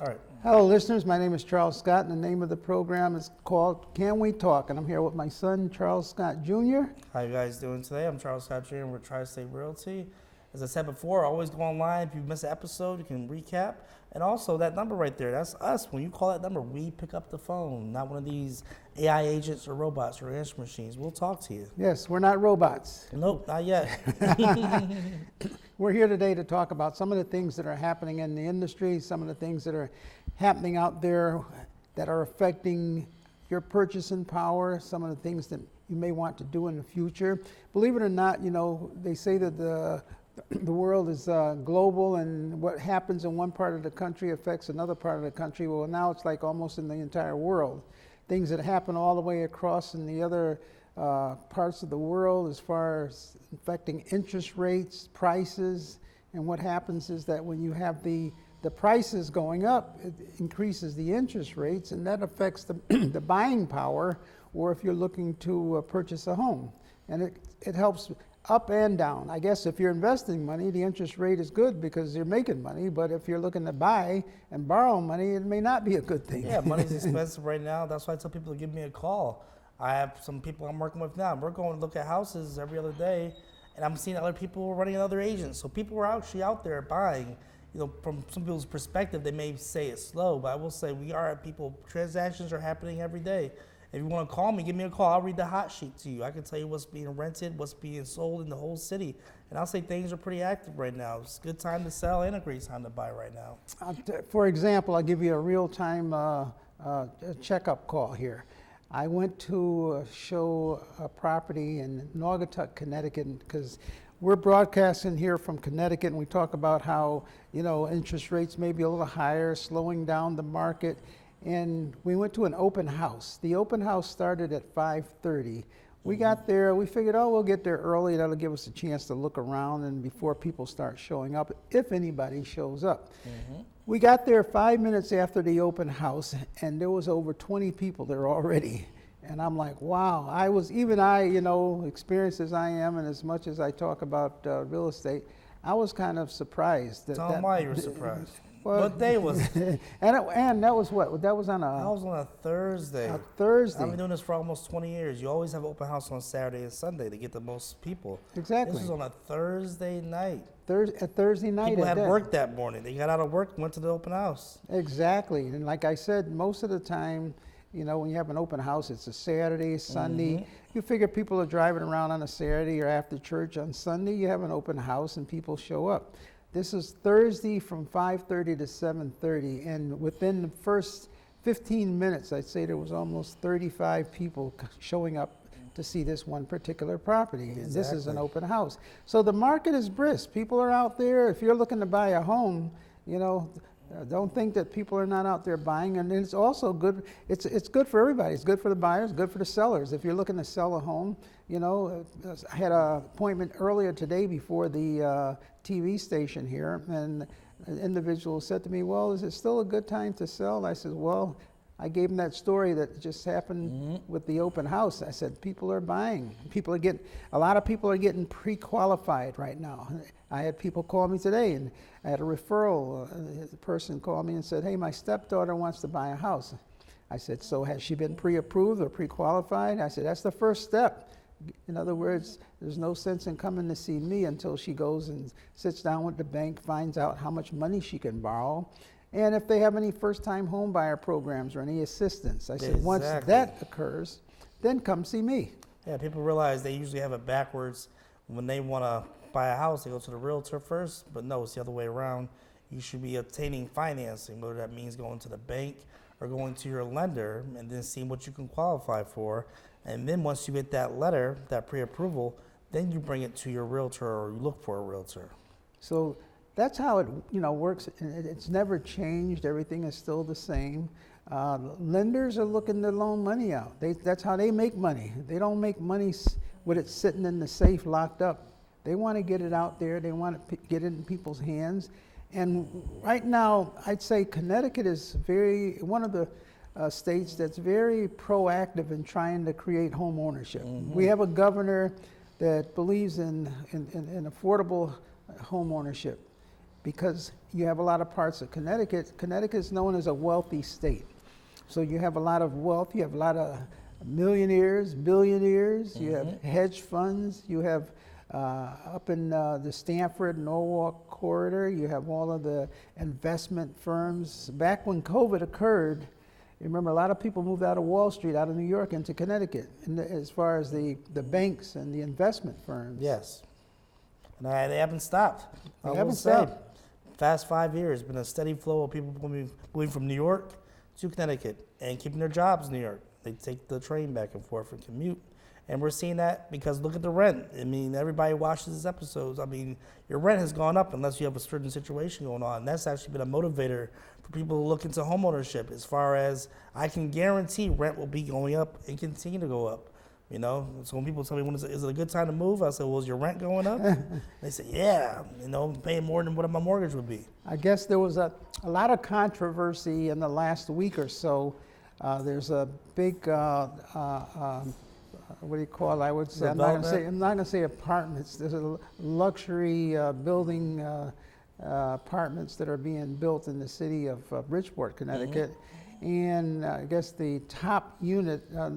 All right. Hello, listeners. My name is Charles Scott, and the name of the program is called Can We Talk? And I'm here with my son, Charles Scott Jr. How you guys doing today? I'm Charles Scott Jr. with Tri-State Realty. As I said before, always go online. If you miss an episode, you can recap. And also, that number right there, that's us. When you call that number, we pick up the phone, not one of these AI agents or robots or answer machines. We'll talk to you. Yes, we're not robots. Nope, not yet. We're here today to talk about some of the things that are happening in the industry, some of the things that are happening out there that are affecting your purchasing power, some of the things that you may want to do in the future. Believe it or not, they say that the world is global, and what happens in one part of the country affects another part of the country. Well, now it's like almost in the entire world. Things that happen all the way across in the other parts of the world as far as affecting interest rates, prices, and what happens is that when you have the prices going up, it increases the interest rates, and that affects the buying power, or if you're looking to purchase a home. And it helps up and down. I guess if you're investing money, the interest rate is good because you're making money, but if you're looking to buy and borrow money, it may not be a good thing. Yeah, money's expensive right now. That's why I tell people to give me a call. I have some people I'm working with now. We're going to look at houses every other day, and I'm seeing other people running other agents. So people are actually out there buying. From some people's perspective, they may say it's slow, but I will say transactions are happening every day. If you want to call me, give me a call. I'll read the hot sheet to you. I can tell you what's being rented, what's being sold in the whole city. And I'll say things are pretty active right now. It's a good time to sell and a great time to buy right now. For example, I'll give you a real-time checkup call here. I went to show a property in Naugatuck, Connecticut, because we're broadcasting here from Connecticut, and we talk about how, interest rates may be a little higher, slowing down the market. And we went to an open house. The open house started at 5:30. We got there, we figured, we'll get there early. That'll give us a chance to look around and before people start showing up, if anybody shows up. Mm-hmm. We got there 5 minutes after the open house, and there was over 20 people there already. And I'm like, wow, experienced as I am, and as much as I talk about real estate, I was kind of surprised. Tell them why you were surprised. What day was it? and that was what? That was on a Thursday. A Thursday. I've been doing this for almost 20 years. You always have open house on Saturday and Sunday to get the most people. Exactly. This was on a Thursday night. A Thursday night. People had work that morning. They got out of work and went to the open house. Exactly. And like I said, most of the time, when you have an open house, it's a Saturday, Sunday. Mm-hmm. You figure people are driving around on a Saturday or after church on Sunday. You have an open house and people show up. This is Thursday from 5:30 to 7:30, and within the first 15 minutes, I'd say there was almost 35 people showing up to see this one particular property. Exactly. And this is an open house. So the market is brisk. People are out there. If you're looking to buy a home, don't think that people are not out there buying. And it's also good. It's good for everybody. It's good for the buyers, good for the sellers. If you're looking to sell a home, I had an appointment earlier today before the TV station here, and an individual said to me, well, is it still a good time to sell? I said, well, I gave him that story that just happened with the open house. I said, people are buying. A lot of people are getting pre-qualified right now. I had people call me today, and I had a referral. A person called me and said, hey, my stepdaughter wants to buy a house. I said, so has she been pre-approved or pre-qualified? I said, that's the first step. In other words, there's no sense in coming to see me until she goes and sits down with the bank, finds out how much money she can borrow, and if they have any first-time home buyer programs or any assistance. I said, once that occurs, then come see me. Yeah, people realize they usually have it backwards. When they want to buy a house, they go to the realtor first, but no, it's the other way around. You should be obtaining financing, whether that means going to the bank or going to your lender and then seeing what you can qualify for. And then once you get that letter, that pre-approval, then you bring it to your realtor or you look for a realtor. So that's how it works. It's never changed. Everything is still the same. Lenders are looking to loan money out. That's how they make money. They don't make money with it sitting in the safe locked up. They want to get it out there. They want to get it in people's hands. And right now, I'd say Connecticut is one of the states that's very proactive in trying to create home ownership. Mm-hmm. We have a governor that believes in affordable home ownership, because you have a lot of parts of Connecticut. Connecticut is known as a wealthy state. So you have a lot of wealth, you have a lot of millionaires, billionaires, you have hedge funds, you have up in the Stamford, Norwalk corridor, you have all of the investment firms. Back when COVID occurred, you remember a lot of people moved out of Wall Street, out of New York into Connecticut, as far as the banks and the investment firms. Yes. And they haven't stopped. They I haven't will say, stopped. Past 5 years, been a steady flow of people moving from New York to Connecticut and keeping their jobs in New York. They take the train back and forth and commute. And we're seeing that because look at the rent. I mean, everybody watches these episodes. I mean, your rent has gone up unless you have a certain situation going on. And that's actually been a motivator for people to look into homeownership, as far as I can guarantee rent will be going up and continue to go up. You know, so when people tell me, is it a good time to move? I say, well, is your rent going up? They say, yeah, I'm paying more than what my mortgage would be. I guess there was a lot of controversy in the last week or so. There's a big, what do you call it? I would say, I'm not going to say apartments. There's a luxury building apartments that are being built in the city of Bridgeport, Connecticut. And I guess the top unit, I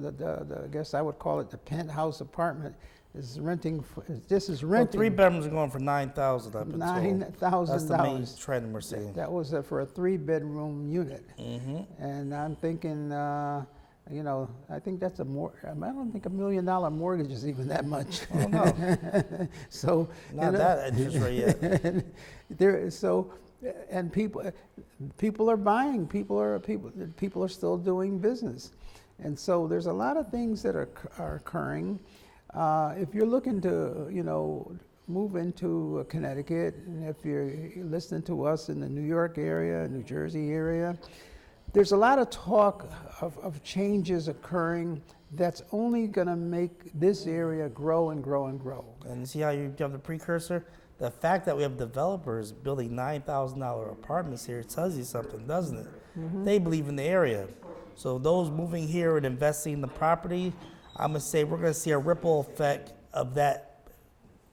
guess I would call it the penthouse apartment, is renting. This is renting. Well, 3 bedrooms are going for $9,000. I've been told. $9,000. That's the main trend we're seeing. That was for a 3-bedroom unit. And I'm thinking, I think that's I don't think $1 million mortgage is even that much. Oh no. So not that interest rate yet. And people are buying. People are still doing business, and so there's a lot of things that are occurring. If you're looking to move into Connecticut, and if you're listening to us in the New York area, New Jersey area, there's a lot of talk of changes occurring that's only going to make this area grow and grow and grow. And see how you have the precursor? The fact that we have developers building $9,000 apartments here tells you something, doesn't it? They believe in the area. So those moving here and investing in the property, I'm going to say we're going to see a ripple effect of that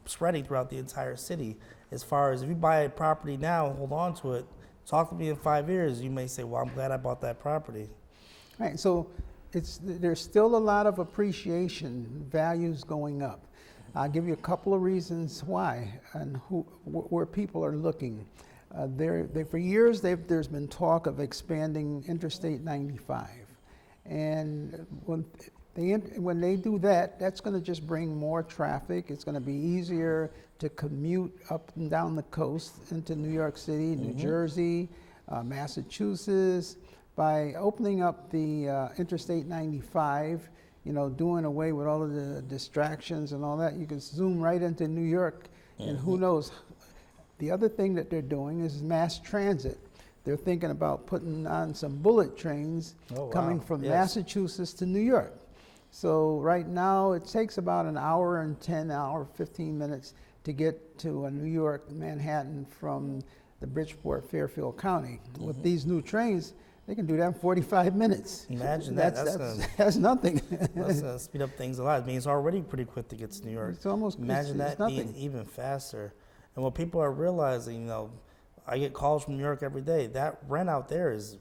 spreading throughout the entire city. As far as if you buy a property now, hold on to it, talk to me in 5 years, you may say, well, I'm glad I bought that property. Right, so there's still a lot of appreciation, values going up. I'll give you a couple of reasons why and where people are looking. For years, there's been talk of expanding Interstate 95. And when they do that, that's going to just bring more traffic. It's going to be easier to commute up and down the coast into New York City, New Jersey, Massachusetts. By opening up the Interstate 95, doing away with all of the distractions and all that, you can zoom right into New York, and who knows. The other thing that they're doing is mass transit. They're thinking about putting on some bullet trains coming from Massachusetts to New York. So right now it takes about an hour and 15 minutes to get to a New York, Manhattan from the Bridgeport, Fairfield County. With these new trains, they can do that in 45 minutes. Imagine that. That's nothing. That's going to speed up things a lot. I mean, it's already pretty quick to get to New York. It's almost Imagine that being even faster. And what people are realizing, I get calls from New York every day. That rent out there is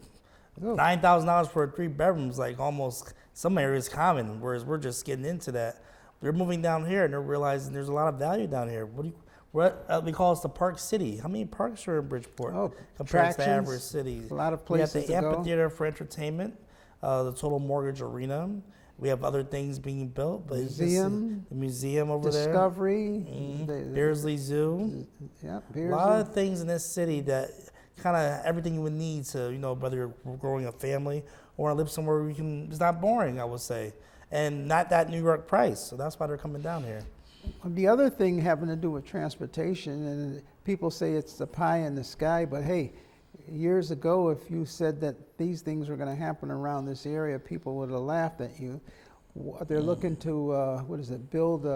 $9,000 for a 3 bedrooms, like almost some areas common, whereas we're just getting into that. They're moving down here and they're realizing there's a lot of value down here. We call it the Park City. How many parks are in Bridgeport compared to the average city? A lot of places to go. We have the amphitheater for entertainment, the Total Mortgage Arena. We have other things being built, but the museum over there, Discovery, Beardsley Zoo. Yeah, a lot of things in this city that kind of everything you would need to, whether you're growing a family or live somewhere where it's not boring, I would say, and not that New York price. So that's why they're coming down here. The other thing having to do with transportation, and people say it's the pie in the sky, but hey, years ago, if you said that these things were going to happen around this area, people would have laughed at you. They're looking to, build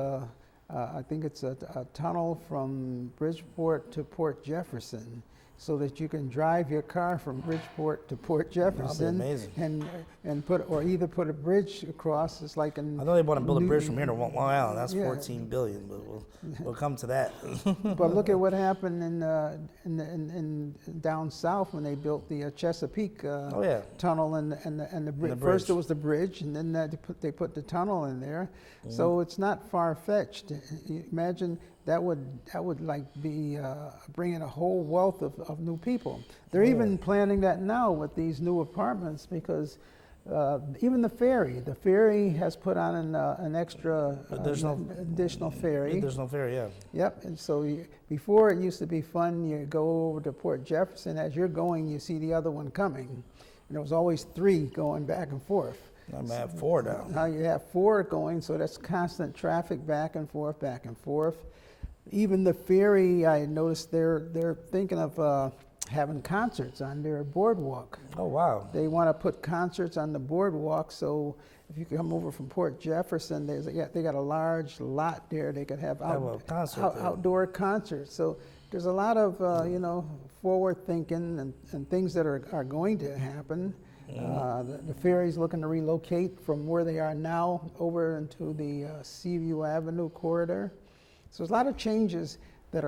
I think it's a tunnel from Bridgeport to Port Jefferson. so that you can drive your car from Bridgeport to Port Jefferson. amazing. And either put a bridge across. It's like in I know they want to build a bridge from Newton. here to Long Island. That's Yeah. 14 billion, but we'll come to that. But look at what happened in down south when they built the Chesapeake Oh yeah. tunnel and the bridge. the First it bridge. was the bridge, and then they put the tunnel in there. So it's not far fetched. Imagine that would like be bringing a whole wealth of new people. They're even planning that now with these new apartments because. Even the ferry has put on an extra additional ferry. There's no ferry, yeah. Yep, and so before it used to be fun, you go over to Port Jefferson, as you're going, you see the other one coming. And there was always 3 going back and forth. I'm gonna have 4 now. Now you have 4 going, so that's constant traffic back and forth, back and forth. Even the ferry, I noticed they're thinking of having concerts on their boardwalk. Oh wow. They want to put concerts on the boardwalk, so if you come over from Port Jefferson, they got a large lot there. They could have outdoor concerts. So there's a lot of forward thinking and things that are going to happen. The ferry's looking to relocate from where they are now over into the Seaview Avenue corridor. So there's a lot of changes that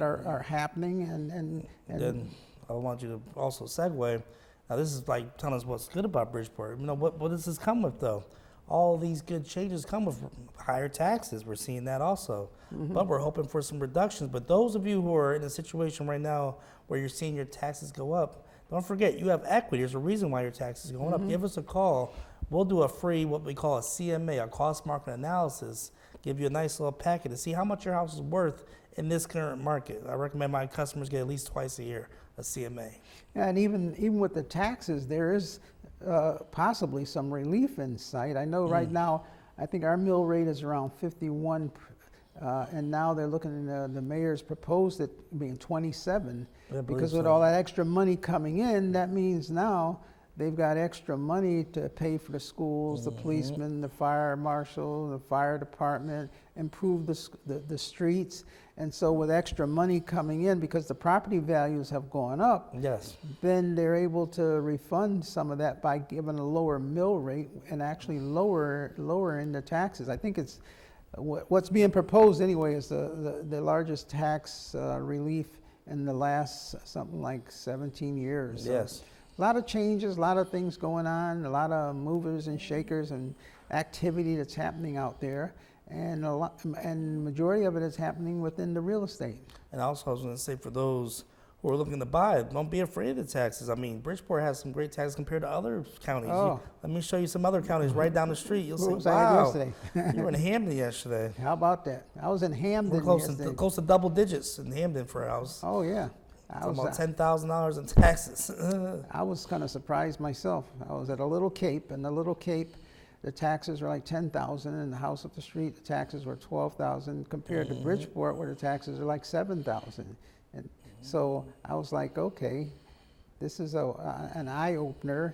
are happening and Then I want you to also segue. Now this is like telling us what's good about Bridgeport. What does this come with though? All these good changes come with higher taxes. We're seeing that also. But we're hoping for some reductions. But those of you who are in a situation right now where you're seeing your taxes go up, don't forget you have equity. There's a reason why your taxes are going up. Give us a call. We'll do a free, what we call a CMA, a cost market analysis. Give you a nice little packet to see how much your house is worth in this current market. I recommend my customers get at least twice a year a CMA. And even with the taxes, there is possibly some relief in sight. I know right now, I think our mill rate is around 51, and now they're looking, the mayor's proposed it being 27. Because with all that extra money coming in, that means now they've got extra money to pay for the schools, the policemen, the fire marshal, the fire department, improve the streets. And so with extra money coming in, because the property values have gone up, Yes. then they're able to refund some of that by giving a lower mill rate and actually lowering the taxes. I think it's what's being proposed anyway is the largest tax relief in the last something like 17 years. So Yes. a lot of changes, a lot of things going on, a lot of movers and shakers and activity that's happening out there. And majority of it is happening within the real estate. And also I was going to say for those who are looking to buy, don't be afraid of the taxes. I mean, Bridgeport has some great taxes compared to other counties. Oh. Let me show you some other counties right down the street. You'll Where say, was I wow, yesterday? you were in Hamden yesterday. How about that? I was in Hamden We're yesterday. close to double digits in Hamden for a house. Oh yeah, Talking about $10,000 in taxes. I was kind of surprised myself. I was at a Little Cape, and the Little Cape, the taxes were like $10,000, and the house up the street, the taxes were $12,000, compared to Bridgeport, where the taxes are like $7,000. And so I was like, okay, this is an eye opener.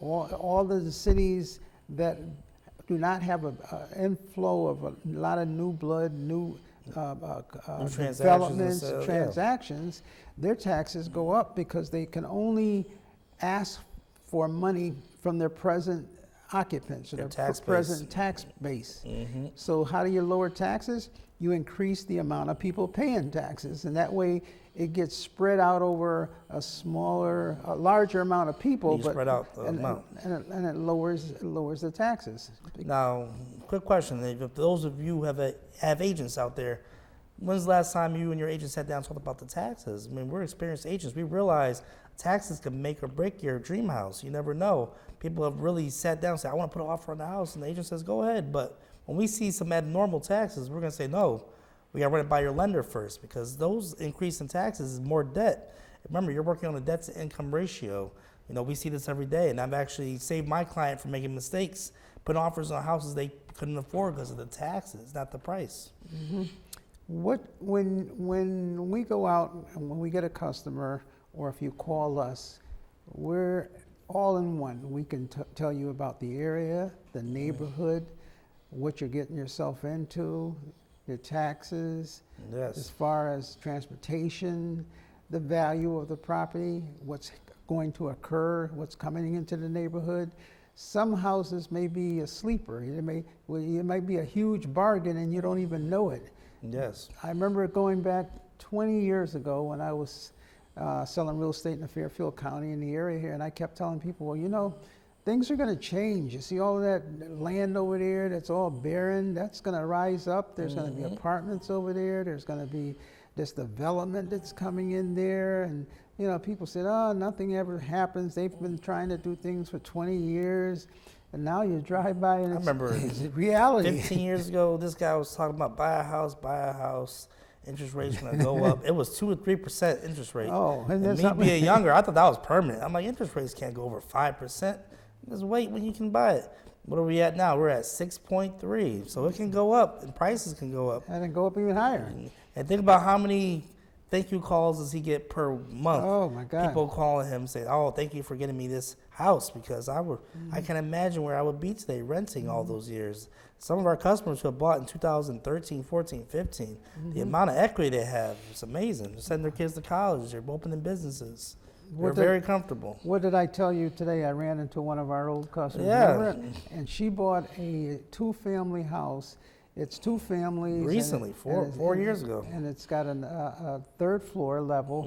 All the cities that do not have an inflow of a lot of new blood, new developments, transactions, their taxes go up because they can only ask for money from their present occupants, or their present tax base. So how do you lower taxes? You increase the amount of people paying taxes, and that way it gets spread out over a larger amount of people. You spread out the amount. And it lowers the taxes. Now, quick question. If those of you who have agents out there, when's the last time you and your agent sat down and talked about the taxes? I mean, we're experienced agents. We realize taxes can make or break your dream house. You never know. People have really sat down and said, I want to put an offer on the house. And the agent says, go ahead. But when we see some abnormal taxes, we're going to say, no, we got to run it by your lender first, because those increase in taxes is more debt. Remember, you're working on a debt to income ratio. You know, we see this every day. And I've actually saved my client from making mistakes, putting offers on houses they couldn't afford because of the taxes, not the price. When we go out and when we get a customer, or if you call us, we're all in one. We can tell you about the area, the neighborhood, what you're getting yourself into, your taxes, as far as transportation. the value of the property, what's going to occur, what's coming into the neighborhood. Some houses may be a sleeper. It might be a huge bargain and you don't even know it. Yes. I remember going back 20 years ago when I was selling real estate in the Fairfield County in the area here, and I kept telling people, well, you know, things are going to change. You see all of that land over there that's all barren, that's going to rise up. There's going to be apartments over there. There's going to be this development that's coming in there. And, you know, people said, oh, nothing ever happens. They've been trying to do things for 20 years. And now you drive by and it's reality. 15 years ago, this guy was talking about buy a house. Interest rates going to go up. It was 2 or 3% interest rate. Oh, and me being younger, I thought that was permanent. I'm like, interest rates can't go over 5%. Just wait when you can buy it. What are we at now? We're at 6.3. So it can go up, and prices can go up. And then go up even higher. And think about how many thank you calls does he get per month. Oh my God. People calling him saying, oh, thank you for getting me this house, because I can imagine where I would be today renting all those years. Some of our customers who have bought in 2013, 14, 15, the amount of equity they have, it's amazing. They're sending their kids to college. They're opening businesses. They're very comfortable. What did I tell you today? I ran into one of our old customers. Yeah. And she bought a 2-family house. It's 2 families. Recently, four years ago. And it's got a third floor level,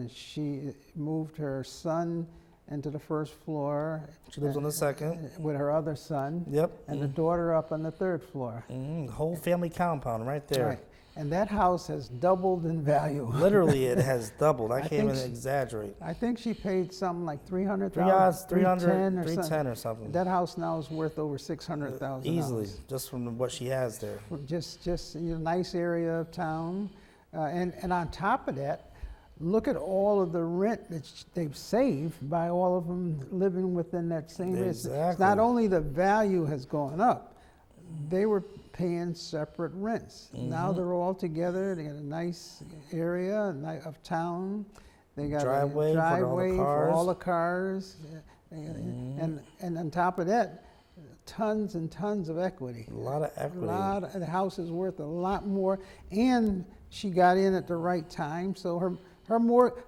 She moved her son into the first floor. She lives on the second. With her other son. Yep. And the daughter up on the 3rd floor. Whole family compound right there. Right. And that house has doubled in value. Literally, it has doubled. I can't even exaggerate. I think she paid something like $300,000, $310 or something. That house now is worth over $600,000. Easily, just from what she has there. Just a nice area of town, and on top of that, look at all of the rent that they've saved by all of them living within that same area. It's not only the value has gone up, they were paying separate rents. Now they're all together. They got a nice area of town. They got driveway for all the cars. And on top of that, tons and tons of equity. A lot of equity. The house is worth a lot more. And she got in at the right time. So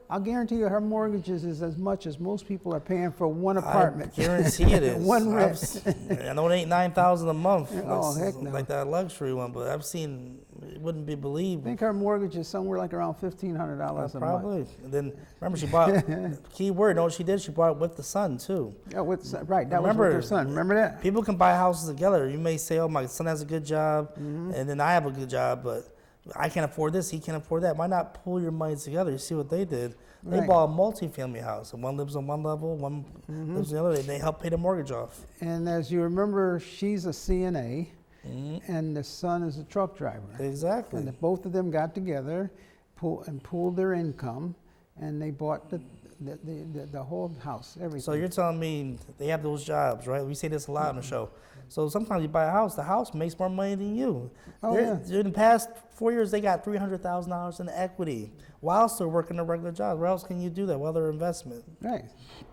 I'll guarantee you her mortgages is as much as most people are paying for one apartment. I guarantee it is. One rent. I know it ain't $9,000 a month. Oh, heck no. Like that luxury one, but I've seen, it wouldn't be believed. I think her mortgage is somewhere like around $1,500 a month. Probably. And then, remember, she bought, key word, know what she did? She bought it with the son, too. Yeah, that was with her son. Remember that? People can buy houses together. You may say, oh, my son has a good job, and then I have a good job, but I can't afford this, he can't afford that. Why not pool your money together? You see what they did. They bought a multi-family house, and one lives on one level, one lives on the other. They help pay the mortgage off. And as you remember, she's a CNA, and the son is a truck driver. Exactly. And both of them got together, pooled their income, and they bought the whole house, everything. So you're telling me they have those jobs, right? We say this a lot on the show. So sometimes you buy a house, the house makes more money than you. In the past 4 years, they got $300,000 in equity while still working a regular job. Where else can you do that? Well, their investment. Right.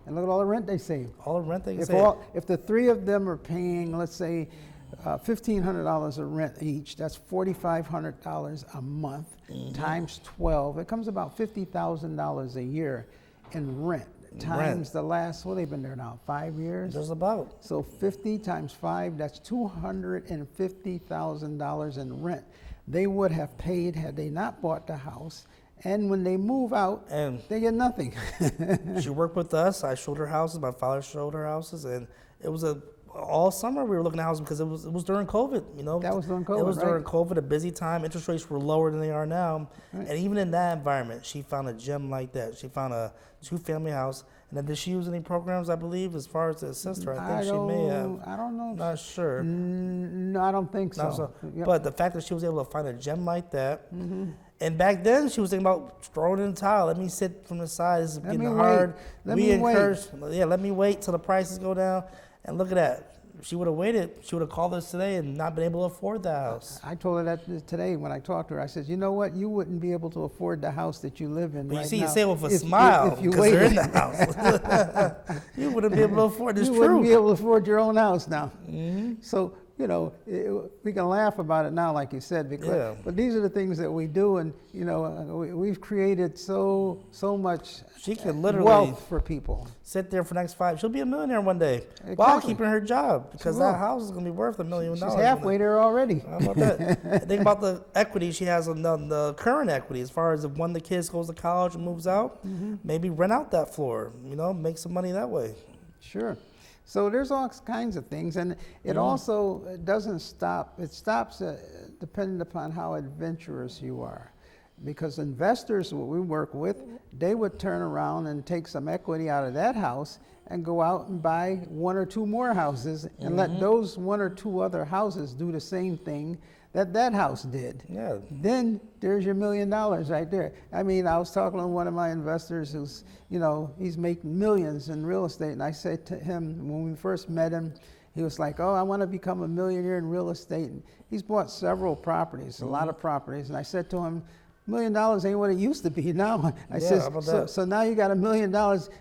And look at all the rent they save. All the rent they save. If the 3 of them are paying, let's say, $1,500 of rent each, that's $4,500 a month times 12. It comes about $50,000 a year in rent. Times the last, they've been there now, 5 years? Just about. So 50 times 5, that's $250,000 in rent they would have paid had they not bought the house. And when they move out, they get nothing. She worked with us. I showed her houses. My father showed her houses. And it was all summer we were looking at houses because it was during COVID, you know. That was during COVID, It was during COVID, a busy time. Interest rates were lower than they are now. Right. And even in that environment, she found a gem like that. She found a 2-family house. And then did she use any programs, I believe, as far as to assist her? I think she may have. I don't know. Not sure. No, I don't think so. Yep. But the fact that she was able to find a gem like that, and back then she was thinking about throwing in the towel. Let me sit from the side. This is getting hard. Let me wait. Yeah, let me wait till the prices go down. And look at that. If she would have waited, she would have called us today and not been able to afford the house. I told her that today when I talked to her. I said, you know what? You wouldn't be able to afford the house that you live in but right now. You see, you say it with a smile because you're in the house. You wouldn't be able to afford it. It's true. You wouldn't be able to afford your own house now. So, you know, we can laugh about it now, like you said, because Yeah. but these are the things that we do, and you know, we've created so much She can literally wealth for people. sit there for the next 5. She'll be a millionaire one day while Exactly. keeping her job, because will. that house is going to be worth $1 million. She's halfway there already. How about that? Think about the equity she has on the current equity, as far as if one of the kids goes to college and moves out, maybe rent out that floor, you know, make some money that way. Sure. So there's all kinds of things, and it also doesn't stop. It stops depending upon how adventurous you are. Because investors, what we work with, they would turn around and take some equity out of that house and go out and buy 1 or 2 more houses and let those 1 or 2 other houses do the same thing that house did. Yeah. Then there's your $1 million right there. I mean, I was talking to one of my investors who's, you know, he's making millions in real estate. And I said to him, when we first met him, he was like, oh, I want to become a millionaire in real estate. And he's bought several properties, a lot of properties. And I said to him, $1 million ain't what it used to be now. I Yeah, how about that? so now you got $1 million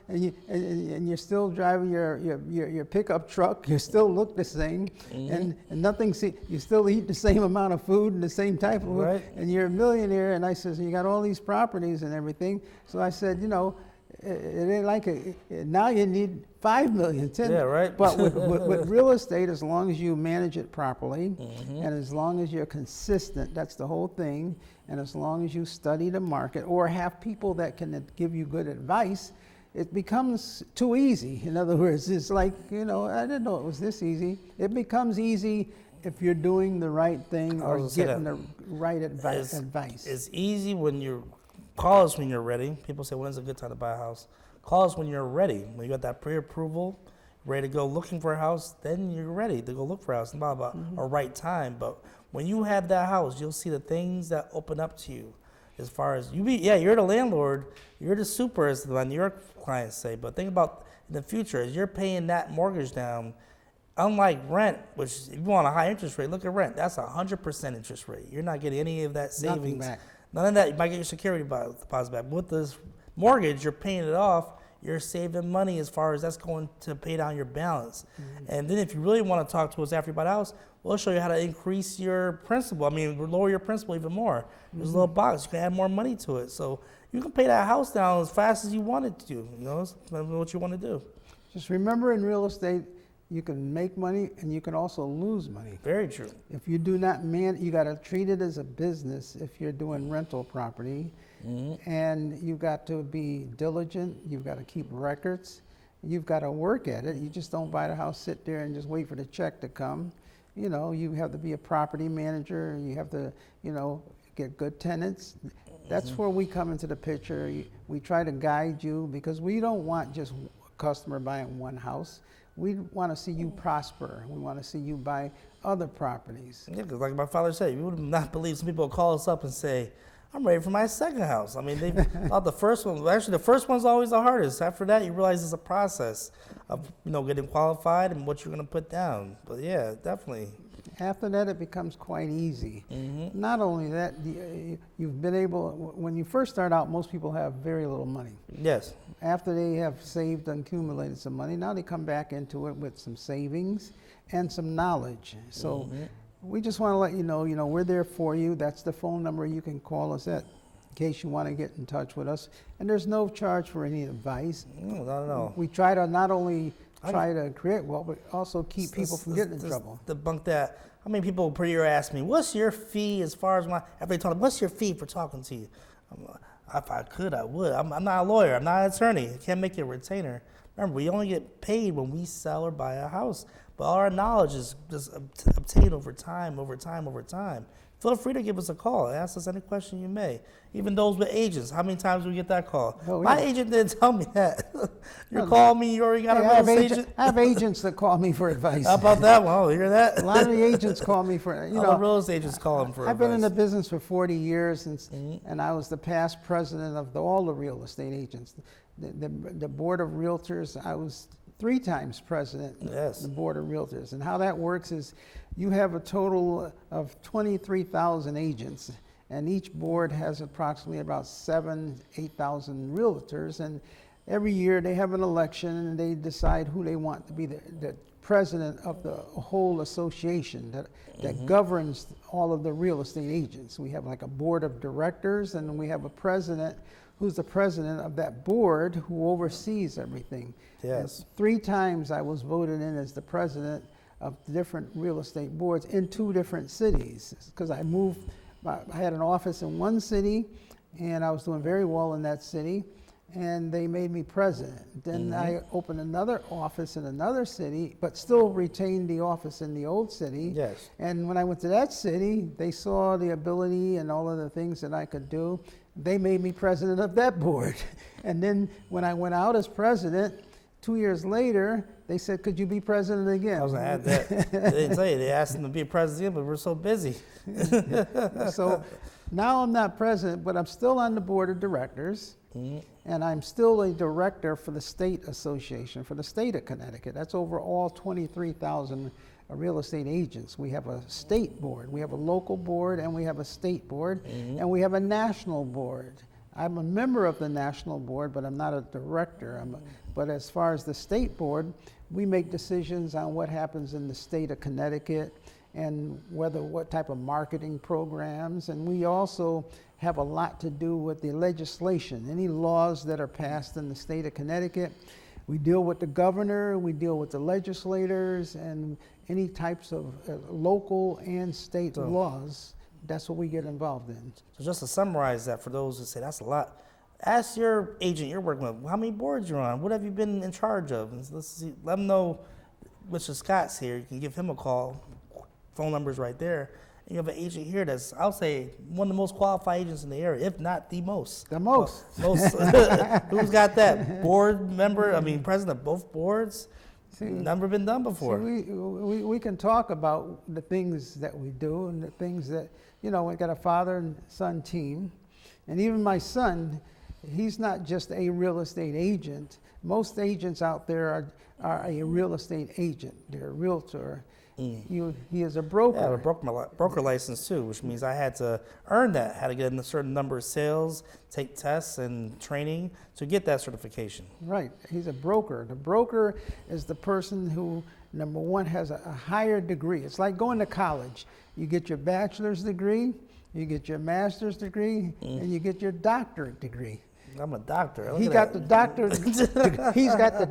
and you're still driving your pickup truck. You still look the same, and nothing. You still eat the same amount of food and the same type of food, Right. and you're a millionaire. And I said, you got all these properties and everything. So I said, you know, it ain't like now you need 5 million, 10. Yeah, right. But with real estate, as long as you manage it properly, and as long as you're consistent, that's the whole thing. And as long as you study the market or have people that can give you good advice, it becomes too easy. In other words, it's like, you know, I didn't know it was this easy. It becomes easy if you're doing the right thing or getting the right advice. It's easy when you call us when you're ready. People say, when's a good time to buy a house? Call us when you're ready. When you got that pre-approval, ready to go looking for a house, then you're ready to go look for a house. It's not about a right time, but when you have that house, you'll see the things that open up to you. As far as you're the landlord, you're the super, as the New York clients say. But think about in the future, as you're paying that mortgage down, unlike rent, which if you want a high interest rate, look at rent. That's 100% interest rate. You're not getting any of that savings. Nothing back. None of that. You might get your security deposit back. With this mortgage, you're paying it off. You're saving money as far as that's going to pay down your balance. And then if you really want to talk to us after you buy the house, we'll show you how to increase your principal. I mean, lower your principal even more. There's a little box. You can add more money to it. So you can pay that house down as fast as you want it to. You know, it's what you want to do. Just remember, in real estate, you can make money and you can also lose money. Very true. If you do not you got to treat it as a business if you're doing rental property. And you've got to be diligent. You've got to keep records. You've got to work at it. You just don't buy the house, sit there, and just wait for the check to come. You know, you have to be a property manager. You have to, you know, get good tenants. That's where we come into the picture. We try to guide you because we don't want just a customer buying one house. We want to see you prosper. We want to see you buy other properties. Yeah, because like my father said, you would not believe some people call us up and say, I'm ready for my second house. I mean, they thought the first one, actually the first one's always the hardest. After that, you realize it's a process of, you know, getting qualified and what you're going to put down. But yeah, definitely. After that, it becomes quite easy. Not only that, you've been able, when you first start out, most people have very little money. Yes. After they have saved and accumulated some money, now they come back into it with some savings and some knowledge. So we just want to let you know, we're there for you. That's the phone number you can call us at in case you want to get in touch with us. And there's no charge for any advice. No, not at all. We try to not only try to create wealth, but also keep people from getting in trouble. Debunk that. How many people per year ask me, what's your fee as far as after they talk, what's your fee for talking to you? If I could, I would. I'm not a lawyer. I'm not an attorney. I can't make you a retainer. Remember, we only get paid when we sell or buy a house. But all our knowledge is just obtained over time. Feel free to give us a call. Ask us any question you may. Even those with agents. How many times do we get that call? Oh, yeah. My agent didn't tell me that. You called me, you already got a real estate agent? I have agents that call me for advice. How about that one? Oh, you hear that? A lot of the agents call me for, All the real estate agents call them for I've been in the advice. business for 40 years, and I was the past president of all the real estate agents. The board of realtors, I was 3 times president Yes. of the board of realtors. And how that works is you have a total of 23,000 agents, and each board has approximately about 8,000 realtors, and every year they have an election and they decide who they want to be the president of the whole association that governs all of the real estate agents. We have like a board of directors, and we have a president who's the president of that board who oversees everything. Yes. And 3 times I was voted in as the president of different real estate boards in 2 different cities, because I had an office in one city and I was doing very well in that city, and they made me president. Then I opened another office in another city, but still retained the office in the old city. Yes. And when I went to that city, they saw the ability and all of the things that I could do. They made me president of that board. And then when I went out as president, 2 years later, they said, could you be president again? I was going to add that. They didn't tell you. They asked him to be president, but we're so busy. So now I'm not president, but I'm still on the board of directors. And I'm still a director for the state association, for the state of Connecticut. That's over all 23,000 real estate agents. We have a state board, we have a local board, and we have a state board, and we have a national board. I'm a member of the national board, but I'm not a director. But as far as the state board, we make decisions on what happens in the state of Connecticut and what type of marketing programs. And we also have a lot to do with the legislation, any laws that are passed in the state of Connecticut. We deal with the governor, we deal with the legislators, and any types of local and state laws. That's what we get involved in. So just to summarize that for those who say that's a lot, ask your agent you're working with how many boards you're on, what have you been in charge of, and let's see, let them know. Mr. Scott's here. You can give him a call. Phone number's right there. And you have an agent here that's, I'll say, one of the most qualified agents in the area, if not the most. The most. Most. Who's got that? Board member, president of both boards? See, never been done before. See, we can talk about the things that we do and the things that, we got a father and son team. And even my son, he's not just a real estate agent. Most agents out there are a real estate agent. They're a realtor. He is a broker. Yeah, I have a broker license too, which means I had to earn that. Had to get in a certain number of sales, take tests and training to get that certification. Right. He's a broker. The broker is the person who, number one, has a higher degree. It's like going to college. You get your bachelor's degree, you get your master's degree, and you get your doctorate degree. I'm a doctor. He's got the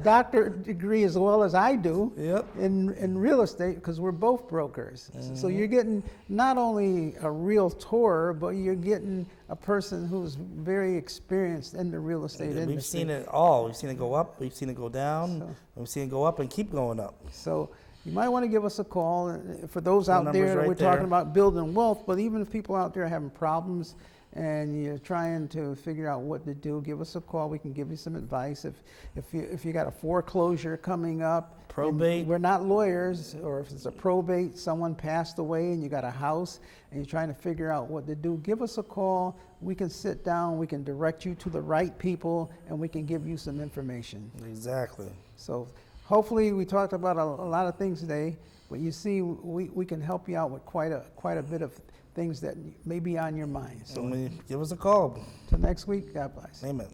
doctorate degree as well as I do. Yep. In real estate, because we're both brokers. So you're getting not only a realtor, but you're getting a person who's very experienced in the real estate industry. We've seen it all. We've seen it go up. We've seen it go down. And we've seen it go up and keep going up. So you might want to give us a call. For those out there, right we're there. talking about building wealth, but even if people out there are having problems and you're trying to figure out what to do, give us a call. We can give you some advice. If you got a foreclosure coming up, probate. We're not lawyers, or if it's a probate, someone passed away and you got a house and you're trying to figure out what to do, give us a call. We can sit down, we can direct you to the right people, and we can give you some information. Exactly. So hopefully we talked about a lot of things today, but you see we can help you out with quite a bit of things that may be on your mind. So Give us a call. till next week, God bless. Amen.